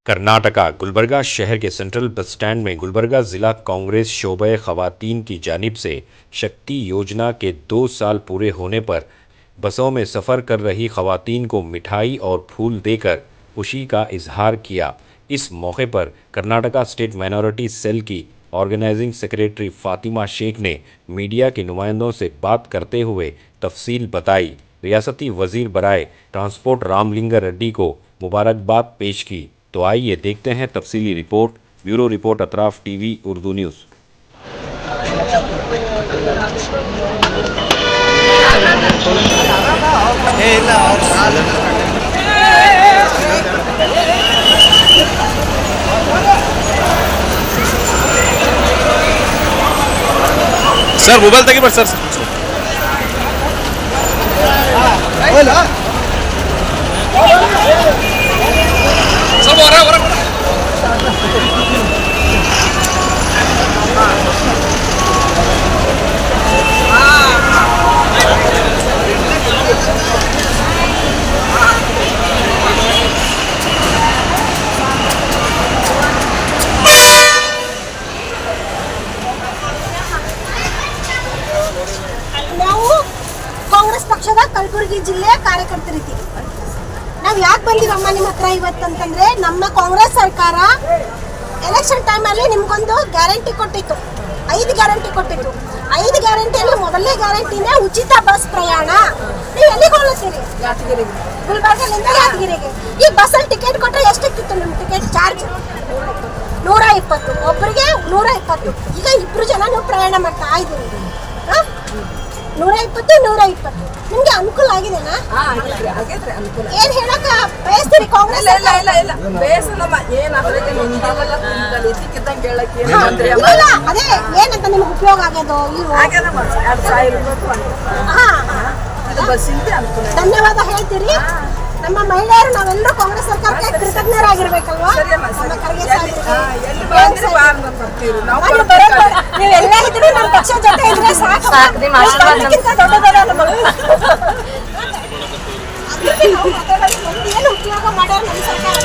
कर्नाटका गुलबर्गा शहर के central bus stand में गुलबर्गा ज़िला कांग्रेस शोबे ख़वातीन की जानिब से शक्ति योजना के 2 साल पूरे होने पर बसों में सफ़र कर रही ख़वातीन को मिठाई और फूल देकर खुशी का इजहार किया। इस मौके पर कर्नाटका स्टेट माइनॉरिटी सेल की ऑर्गेनाइजिंग सेक्रेटरी फ़ातिमा शेख ने मीडिया के नुमाइंदों से बात करते हुए तफसील बताई। रियासती वज़ीर बराए ट्रांसपोर्ट रामलिंगा रेड्डी को मुबारकबाद पेश की। तो आइए देखते हैं तफसीली report. Bureau report Atraf TV Urdu news. Sir mobile तक पर सर ನಾವು ಕಾಂಗ್ರೆಸ್ ಪಕ್ಷದ ಕಲಬುರಗಿ ಜಿಲ್ಲೆಯ ಕಾರ್ಯಕರ್ತರಿದ್ದೀವಿ. ನಾವು ಯಾಕೆ ಬಂದಿವಮ್ಮ ನಿಮ್ಮ ಹತ್ರ ಇವತ್ತಂತಂದ್ರೆ ನಮ್ಮ ಕಾಂಗ್ರೆಸ್ ಸರ್ಕಾರ ಎಲೆಕ್ಷನ್ ಟೈಮಲ್ಲಿ ನಿಮ್ಗೊಂದು ಗ್ಯಾರಂಟಿ ಕೊಟ್ಟಿತ್ತು, 5 ಗ್ಯಾರಂಟಿ ಕೊಟ್ಟಿತ್ತು. 5 ಗ್ಯಾರಂಟಿಯಲ್ಲಿ ಮೊದಲನೇ ಗ್ಯಾರಂಟಿನೇ ಉಚಿತ ಬಸ್ ಪ್ರಯಾಣ. ನೀವು ಎಲ್ಲಿಗೆ ಹೋಗ್ತೀರಿ? ಯಾದಗಿರಿಗೆ, ಗುಲ್ಬರ್ಗದಿಂದ ಯಾದಗಿರಿಗೆ. ಈ ಬಸ್ಸಲ್ಲಿ ಟಿಕೆಟ್ ಕೊಟ್ಟರೆ ಎಷ್ಟಿತ್ತು ನಿಮ್ಮ ಟಿಕೆಟ್ ಚಾರ್ಜ್? 120, ಒಬ್ಬರಿಗೆ 120. ಈಗ 2 ಜನ ನೀವು ಪ್ರಯಾಣ ಮಾಡ್ತಾ ಇದ್ದೀರಿ. 120 ನಿಮ್ಗೆ ಅನುಕೂಲ ಆಗಿದೆನಾ? ಏನ್ ಹೇಳಕ ಬಯಸ್ತೀರಿ ಕಾಂಗ್ರೆಸ್? ಅದೇ ಏನಂತ ನಿಮ್ಗೆ ಉಪಯೋಗ ಆಗೋದು? ಧನ್ಯವಾದ ಹೇಳ್ತೀರಿ. ನಮ್ಮ ಮಹಿಳೆಯರು ನಾವೆಲ್ಲರೂ ಕಾಂಗ್ರೆಸ್ ಸರ್ಕಾರಕ್ಕೆ ಕೃತಜ್ಞರಾಗಿರ್ಬೇಕಲ್ವಾ? ನೀವೆಲ್ಲ ಇದ್ರು ನಮ್ಮ ಪಕ್ಷ ಜೊತೆ ಇದ್ರೆ ಸಾಕು. ಏನು ಉಪಯೋಗ ಮಾಡೋರು ನಮ್ಮ ಸರ್ಕಾರ?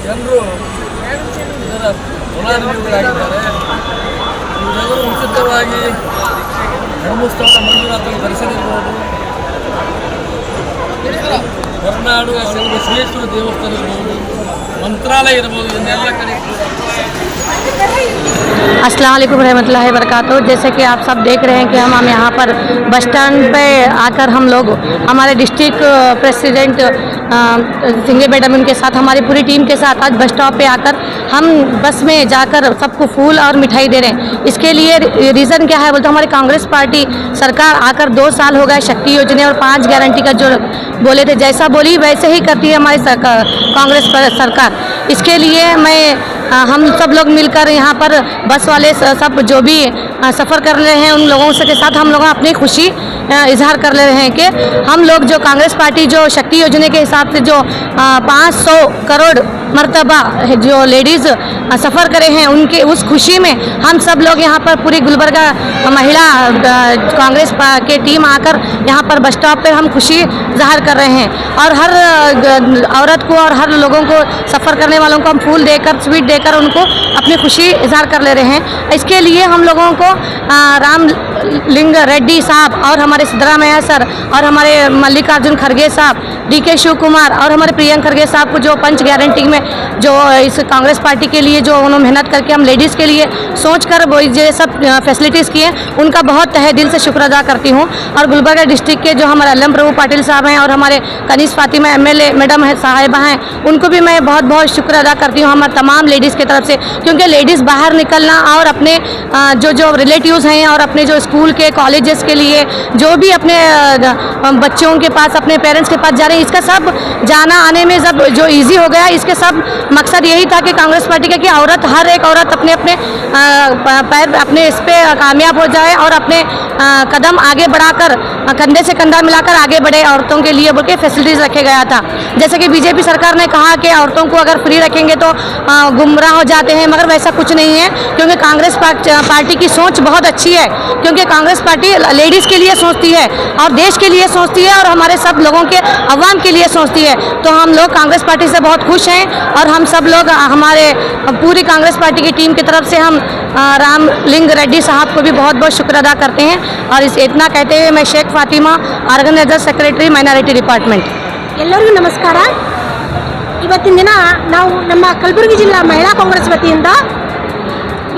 ಜನರು ಇದರ ಫಲಾನುಭವಿಗಳಾಗಿದ್ದಾರೆ. ಇವರೆಲ್ಲರೂ ಉಚಿತವಾಗಿ ಧರ್ಮಸ್ಥಳ ಮಂಜುನಾಥನ ದರ್ಶನ ಇರ್ಬೋದು, ಹೊರನಾಡು ಬಸವೇಶ್ವರ ದೇವಸ್ಥಾನ ಇರ್ಬೋದು, ಮಂತ್ರಾಲಯ ಇರ್ಬೋದು, ಇದನ್ನೆಲ್ಲ ಕಡೆ अस्सलाम वालेकुम रहमतुल्लाहि वबरकातुहू। जैसे कि आप सब देख रहे हैं कि हम यहाँ पर बस स्टैंड पे आकर हम लोग हमारे डिस्ट्रिक्ट प्रेसिडेंट सिंगे मैडम उनके साथ हमारी पूरी टीम के साथ आज बस स्टॉप पे आकर हम बस में जाकर सबको फूल और मिठाई दे रहे हैं। इसके लिए रीज़न क्या है बोलते हमारी कांग्रेस पार्टी सरकार आकर 2 साल हो गए। शक्ति योजना और 5 गारंटी का जो बोले थे, जैसा बोली वैसे ही करती है हमारी कांग्रेस सरकार। इसके लिए मैं हम सब लोग मिलकर यहाँ पर बस वाले सब जो भी सफ़र कर रहे हैं उन लोगों के साथ हम लोग अपनी खुशी इजहार कर ले रहे हैं कि हम लोग जो कांग्रेस पार्टी जो शक्ति योजना के हिसाब से जो 500 करोड़ मरतबा जो लेडीज़ सफ़र करे हैं उनके उस खुशी में हम सब लोग यहाँ पर पूरी गुलबर्गा महिला कांग्रेस के टीम आकर यहाँ पर बस स्टॉप पर हम खुशी ज़ाहिर कर रहे हैं। और हर औरत को और हर लोगों को सफ़र करने वालों को हम फूल देकर स्वीट देकर उनको अपनी खुशी इजहार कर ले रहे हैं। इसके लिए हम लोगों को रामलिंगा रेड्डी साहब और हमारे सिद्धरामैया सर और हमारे मल्लिकार्जुन खड़गे साहब, DK शिव कुमार और हमारे प्रियंक खड़गे साहब को जो 5 गारंटी में में जो इस कांग्रेस पार्टी के लिए जो उन्होंने मेहनत करके हम लेडीज़ के लिए सोचकर वो ये सब फैसिलिटीज़ किए, उनका बहुत तहे दिल से शुक्र अदा करती हूँ। और गुलबर्गा डिस्ट्रिक्ट के जो हमारे अल्लम प्रभु पाटिल साहब हैं और हमारे कनीस फातिमा MLA मैडम है साहिबा हैं, उनको भी मैं बहुत बहुत शुक्र अदा करती हूँ हमारे तमाम लेडीज़ की तरफ से, क्योंकि लेडीज़ बाहर निकलना और अपने जो रिलेटिव्स हैं और अपने जो स्कूल के कॉलेजेस के लिए जो भी अपने बच्चों के पास अपने पेरेंट्स के पास जा रहे हैं, इसका सब जाना आने में सब जो इजी हो गया, इसके सब मकसद यही था कि कांग्रेस पार्टी का कि औरत हर एक औरत अपने अपने पैर अपने इस पे कामयाब हो जाए और अपने कदम आगे बढ़ाकर कंधे से कंधा मिलाकर आगे बढ़े औरतों के लिए बोल के फैसिलिटीज़ रखे गया था। जैसे कि बीजेपी सरकार ने कहा कि औरतों को अगर फ्री रखेंगे तो गुमराह हो जाते हैं, मगर वैसा कुछ नहीं है, क्योंकि कांग्रेस पार्टी की सोच बहुत अच्छी है, क्योंकि कांग्रेस पार्टी लेडीज़ के लिए सोचती है और देश के लिए सोचती है और हमारे सब लोगों के अवाम के लिए सोचती है। तो हम लोग कांग्रेस पार्टी से बहुत खुश हैं और हम सब लोग हमारे पूरी कांग्रेस पार्टी की टीम की तरफ से हम रामलिंग रेड्डी साहब को भी बहुत बहुत शुक्र अदा करते हैं। और इतना कहते हुए मैं Sheikh Fatima, organiser secretary minority department. ಎಲ್ಲರಿಗೂ ನಮಸ್ಕಾರ। ಇವತ್ತಿನ ದಿನ ನಾವು ನಮ್ಮ ಕಲಬುರಗಿ ಜಿಲ್ಲಾ ಮಹಿಳಾ ಕಾಂಗ್ರೆಸ್ ವತಿಯಿಂದ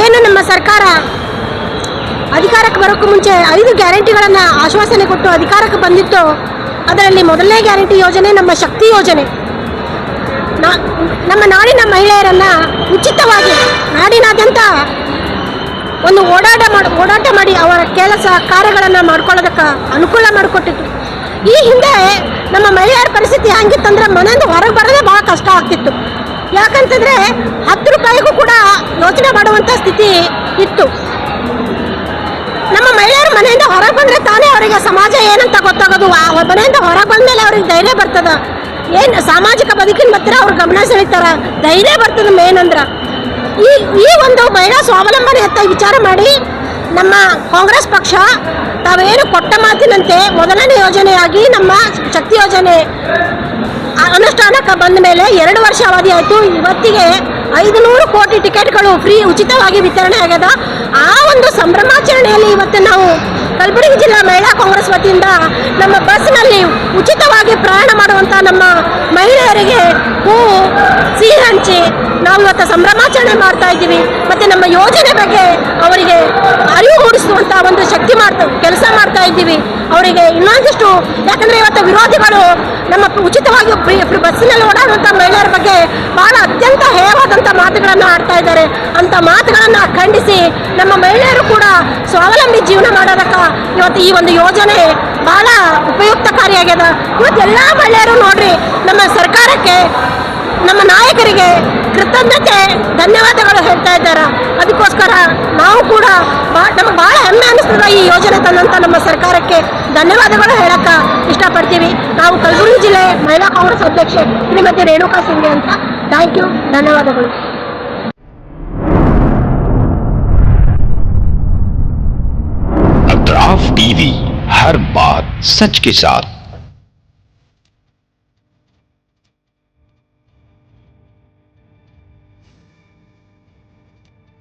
ಏನು ನಮ್ಮ ಸರ್ಕಾರ ಅಧಿಕಾರಕ್ಕೆ ಬರೋಕ್ಕೂ ಮುಂಚೆ 5 ಗ್ಯಾರಂಟಿಗಳನ್ನು ಆಶ್ವಾಸನೆ ಕೊಟ್ಟು ಅಧಿಕಾರಕ್ಕೆ ಬಂದಿತ್ತು, ಅದರಲ್ಲಿ ಮೊದಲನೇ ಗ್ಯಾರಂಟಿ ಯೋಜನೆ ನಮ್ಮ ಶಕ್ತಿ ಯೋಜನೆ। ನಮ್ಮ ನಾಡಿನ ಮಹಿಳೆಯರನ್ನು ಉಚಿತವಾಗಿ ನಾಡಿನಾದ್ಯಂತ ಒಂದು ಓಡಾಟ ಮಾಡಿ ಅವರ ಕೆಲಸ ಕಾರ್ಯಗಳನ್ನು ಮಾಡ್ಕೊಳ್ಳೋದಕ್ಕೆ ಅನುಕೂಲ ಮಾಡಿಕೊಟ್ಟಿತ್ತು। ಈ ಹಿಂದೆ ನಮ್ಮ ಮಹಿಳೆಯರ ಪರಿಸ್ಥಿತಿ ಹೆಂಗಿತ್ತಂದ್ರೆ ಮನೆಯಿಂದ ಹೊರಗೆ ಬರೋದೇ ಭಾಳ ಕಷ್ಟ ಆಗ್ತಿತ್ತು, ಯಾಕಂತಂದರೆ 10 ರೂಪಾಯಿಗೂ ಕೂಡ ಯೋಚನೆ ಮಾಡುವಂಥ ಸ್ಥಿತಿ ಇತ್ತು। ನಮ್ಮ ಮಹಿಳೆಯರು ಮನೆಯಿಂದ ಹೊರಗೆ ಬಂದರೆ ತಾನೇ ಅವರಿಗೆ ಸಮಾಜ ಏನಂತ ಗೊತ್ತಾಗೋದು, ಮನೆಯಿಂದ ಹೊರಗೆ ಬಂದ ಮೇಲೆ ಅವ್ರಿಗೆ ಧೈರ್ಯ ಬರ್ತದೆ, ಏನು ಸಾಮಾಜಿಕ ಬದುಕಿನ ಹತ್ತಿರ ಅವ್ರು ಗಮನ ಸೆಳೀತಾರೆ, ಧೈರ್ಯ ಬರ್ತದೆ ಮೇನ್ ಅಂದ್ರೆ। ಈ ಒಂದು ಮಹಿಳಾ ಸ್ವಾವಲಂಬನೆ ಅಂತ ವಿಚಾರ ಮಾಡಿ ನಮ್ಮ ಕಾಂಗ್ರೆಸ್ ಪಕ್ಷ ತಾವೇನು ಕೊಟ್ಟ ಮಾತಿನಂತೆ ಮೊದಲನೇ ಯೋಜನೆಯಾಗಿ ನಮ್ಮ ಶಕ್ತಿ ಯೋಜನೆ ಅನುಷ್ಠಾನಕ್ಕೆ ಬಂದ ಮೇಲೆ 2 ವರ್ಷ ಅವಧಿ ಆಯಿತು। ಇವತ್ತಿಗೆ 500 ಕೋಟಿ ಟಿಕೆಟ್ಗಳು ಫ್ರೀ ಉಚಿತವಾಗಿ ವಿತರಣೆ ಆಗ್ಯದ। ಆ ಒಂದು ಸಂಭ್ರಮಾಚರಣೆಯಲ್ಲಿ ಇವತ್ತು ನಾವು ಕಲಬುರಗಿ ಜಿಲ್ಲಾ ಮಹಿಳಾ ಕಾಂಗ್ರೆಸ್ ವತಿಯಿಂದ ನಮ್ಮ ಬಸ್ನಲ್ಲಿ ಉಚಿತವಾಗಿ ಪ್ರಯಾಣ ಮಾಡುವಂಥ ನಮ್ಮ ಮಹಿಳೆಯರಿಗೆ ಹೂವು ಸಿಹಿ ಹಂಚಿ ನಾವು ಇವತ್ತು ಸಂಭ್ರಮಾಚರಣೆ ಮಾಡ್ತಾ ಇದ್ದೀವಿ। ಮತ್ತು ನಮ್ಮ ಯೋಜನೆ ಬಗ್ಗೆ ಅವರಿಗೆ ಅರಿವು ಮೂಡಿಸುವಂಥ ಒಂದು ಶಕ್ತಿ ಕೆಲಸ ಮಾಡ್ತಾ ಇದ್ದೀವಿ ಅವರಿಗೆ ಇನ್ನೊಂದಿಷ್ಟು। ಯಾಕಂದರೆ ಇವತ್ತು ವಿರೋಧಿಗಳು ನಮ್ಮ ಉಚಿತವಾಗಿ ಬಸ್ಸಿನಲ್ಲಿ ಓಡಾಡುವಂಥ ಮಹಿಳೆಯರ ಬಗ್ಗೆ ಭಾಳ ಅತ್ಯಂತ ಹೇಯವಾದಂಥ ಮಾತುಗಳನ್ನು ಆಡ್ತಾ ಇದ್ದಾರೆ। ಅಂಥ ಮಾತುಗಳನ್ನು ಖಂಡಿಸಿ ನಮ್ಮ ಮಹಿಳೆಯರು ಕೂಡ ಸ್ವಾವಲಂಬಿ ಜೀವನ ಮಾಡೋದಕ್ಕೆ ಇವತ್ತು ಈ ಒಂದು ಯೋಜನೆ ಭಾಳ ಉಪಯುಕ್ತಕಾರಿಯಾಗ್ಯದ। ಇವತ್ತೆಲ್ಲ ಮಹಿಳೆಯರು ನೋಡ್ರಿ ನಮ್ಮ ಸರ್ಕಾರಕ್ಕೆ ನಮ್ಮ ನಾಯಕರಿಗೆ ಕೃತಜ್ಞತೆ ಧನ್ಯವಾದಗಳು ಹೇಳ್ತಾ ಇದ್ದಾರೆ। ಅದಕ್ಕೋಸ್ಕರ ನಾವು ಕೂಡ ನಮಗೆ ಭಾಳ ಹೆಮ್ಮೆ ಅನಿಸ್ತದೆ ಈ ಯೋಜನೆ ತಂದಂಥ ನಮ್ಮ ಸರ್ಕಾರಕ್ಕೆ ಧನ್ಯವಾದಗಳು ಹೇಳಕ್ಕೆ ಇಷ್ಟಪಡ್ತೀವಿ। ನಾವು ಕಲಬುರಗಿ ಜಿಲ್ಲೆ ಮಹಿಳಾ ಕಾಂಗ್ರೆಸ್ ಅಧ್ಯಕ್ಷೆ ಶ್ರೀಮತಿ ರೇಣುಕಾ ಸಿಂಗ್ ಅಂತ। ಥ್ಯಾಂಕ್ ಯು, ಧನ್ಯವಾದಗಳು। अतराफ टीवी, हर बात सच के साथ।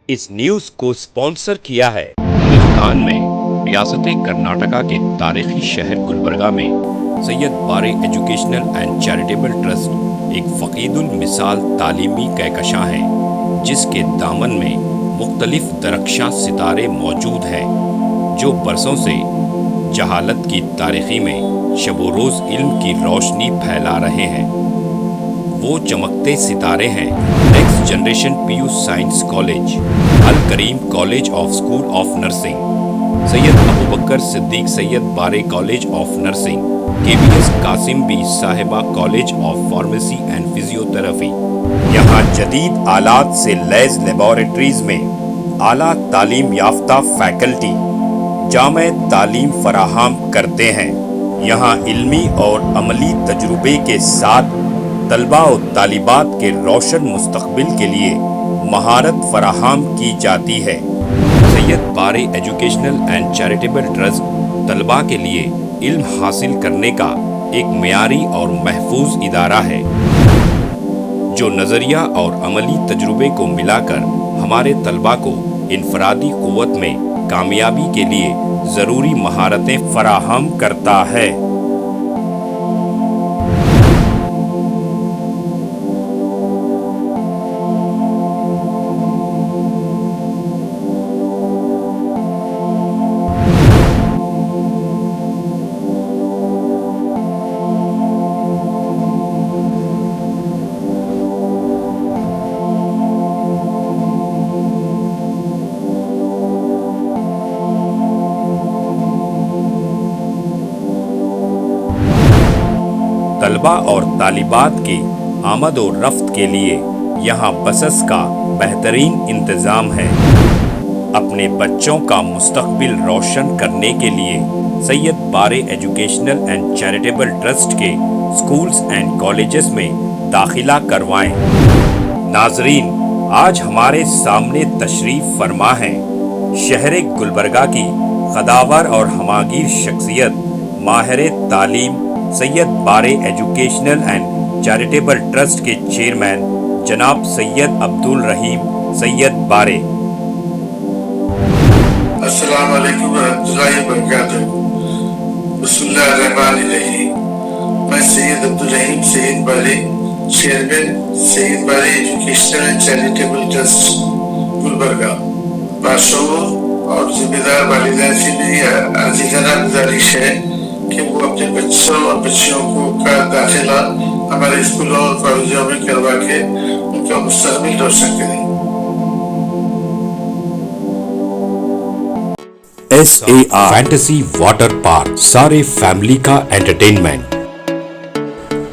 इस न्यूज को स्पॉन्सर किया है हिंदुस्तान में रियासत कर्नाटका के तारीखी शहर गुलबर्गा में Syed Bare educational and charitable trust एक फकीदुल मिसाल तालीमी कहकशां है, जिसके दामन में मुख्तलिफ दरख्शां सितारे मौजूद हैं जो बरसों से जहालत की तारीखी में शबो रोज़ इल्म की रोशनी फैला रहे हैं। वो चमकते सितारे हैं next generation PU science college, Al Kareem college of school of nursing, Syed Abu Bakar Siddique Syed Bare college of nursing, KBS Kasim Bi Sahiba college of pharmacy and physiotherapy. यहाँ जदीद आलात से लैस लेबोरेटरीज में आला तालीम याफ्ता फैकल्टी जामे तालीम फराहम करते हैं। यहाँ इल्मी और अमली तजुर्बे के साथ तलबा और तालिबात के रोशन मुस्तकबिल के लिए महारत फराहम की जाती है। Syed Bare educational and charitable trust तलबा के लिए इल्म हासिल करने का एक मियारी और महफूज इदारा है, जो नज़रिया और अमली तजुर्बे को मिलाकर हमारे तलबा को इनफरादी क़ुव्वत में कामयाबी के लिए ज़रूरी महारतें फराहम करता है। तलबा और तालिबात की आमद और रफ्त के लिए यहाँ बसेस का बेहतरीन इंतज़ाम है। अपने बच्चों का मुस्तकबिल रोशन करने के लिए Syed Bare educational and charitable trust के स्कूल्स एंड कॉलेजेस में दाखिला करवाएं। नाजरीन, आज हमारे सामने तशरीफ फरमा है शहर गुलबर्गा की खदावर और हमागीर शख्सियत माहिर तालीम Syed Bare educational and charitable trust के चेयरमैन जनाब सैयद अब्दुल रहीम सैयद बारे। अस्सलाम वालेकुम रहमतुल्लाहि व बरकातुहू। बिस्मिल्लाहिर्रहमानिर्रहीम। मैं सैयद अब्दुल रहीम सैयद बारे, chairman Syed Bare educational and charitable trust Gulbarga. मासूमों और जिम्मेदार वालिदैन से मेरी आजीजाना गुजारिश है कि वो अपने बच्चों और बच्चियों को का दाखिला हमारे स्कूलों और कॉलेजों में करवा के उनका मुस्तकबिल रोशन करें। SAR फैंटेसी वाटर पार्क, सारे फैमिली का एंटरटेनमेंट,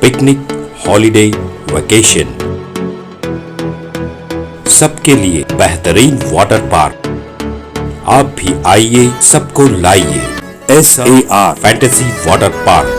पिकनिक, हॉलिडे, वेकेशन, सबके लिए बेहतरीन वाटर पार्क। आप भी आइए, सबको लाइए। SAR fantasy water park.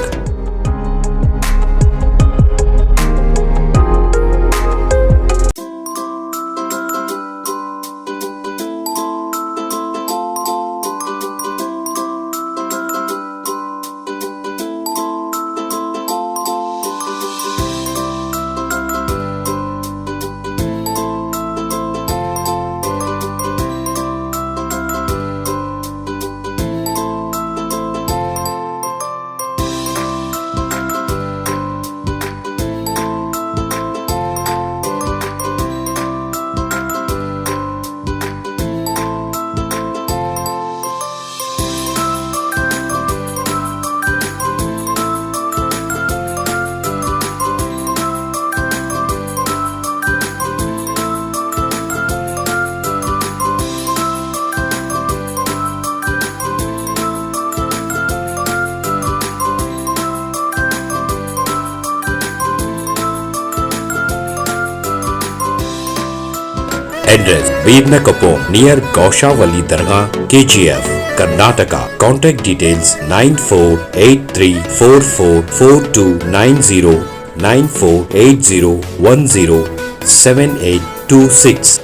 Address Veernakapom near Gaushavali Dargah, KGF, Karnataka. Contact details 9483444290 9480107826.